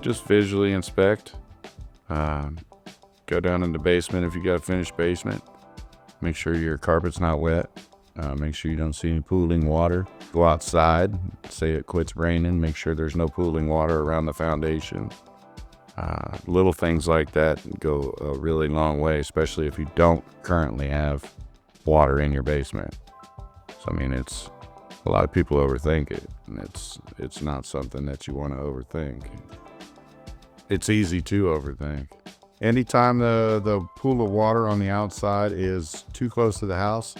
just visually inspect. Go down in the basement if you got a finished basement. Make sure your carpet's not wet. Make sure you don't see any pooling water. Go outside, say it quits raining, make sure there's no pooling water around the foundation. Little things like that go a really long way, especially if you don't currently have water in your basement. So, I mean, it's a lot of people overthink it, and it's not something that you want to overthink. It's easy to overthink. Anytime the pool of water on the outside is too close to the house,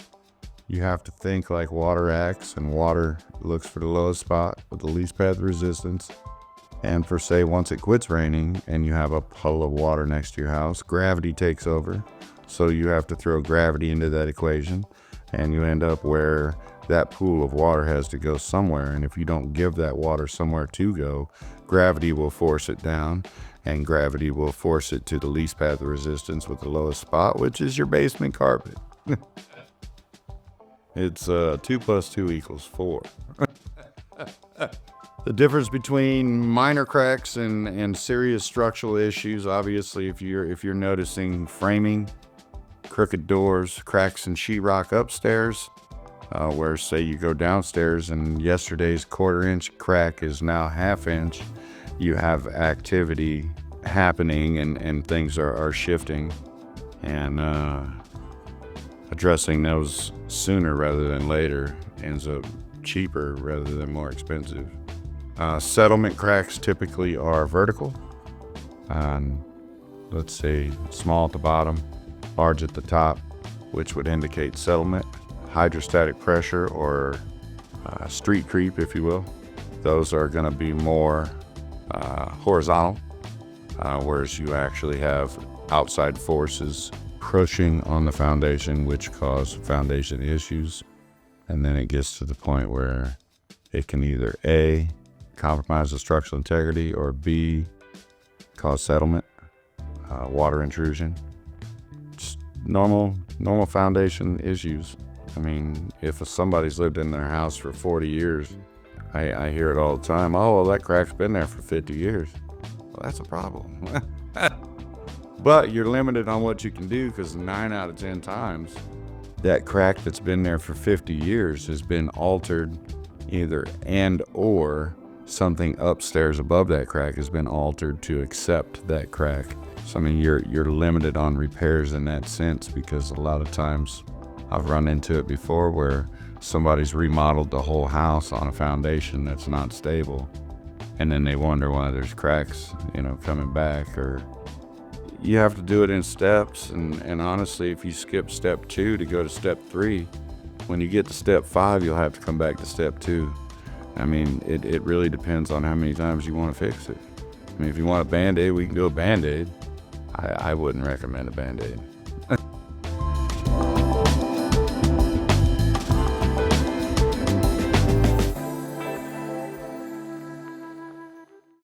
you have to think like water acts, and water looks for the lowest spot with the least path of resistance. And for say once it quits raining and you have a puddle of water next to your house, gravity takes over. So you have to throw gravity into that equation, and you end up where that pool of water has to go somewhere. And if you don't give that water somewhere to go, gravity will force it down, and gravity will force it to the least path of resistance with the lowest spot, which is your basement carpet. It's 2 + 2 = 4. The difference between minor cracks and serious structural issues, obviously, if you're noticing framing, crooked doors, cracks in sheetrock upstairs, where say you go downstairs and yesterday's 1/4 inch crack is now 1/2 inch, you have activity happening and things are shifting, and addressing those sooner rather than later ends up cheaper rather than more expensive. Settlement cracks typically are vertical, let's say small at the bottom, large at the top, which would indicate settlement. Hydrostatic pressure, or street creep, if you will, those are going to be more horizontal, whereas you actually have outside forces pushing on the foundation, which cause foundation issues. And then it gets to the point where it can either A, compromise the structural integrity, or B, cause settlement, water intrusion. Just normal foundation issues. I mean, if somebody's lived in their house for 40 years, I hear it all the time. Oh, well, that crack's been there for 50 years. Well, that's a problem. But you're limited on what you can do, because 9 out of 10 times, that crack that's been there for 50 years has been altered, either and or something upstairs above that crack has been altered to accept that crack. So I mean, you're limited on repairs in that sense, because a lot of times I've run into it before where somebody's remodeled the whole house on a foundation that's not stable, and then they wonder why there's cracks, coming back. Or you have to do it in steps, and honestly, if you skip step 2 to go to step 3, when you get to step 5, you'll have to come back to step 2. I mean, it really depends on how many times you want to fix it. I mean, if you want a Band-Aid, we can do a Band-Aid. I wouldn't recommend a Band-Aid.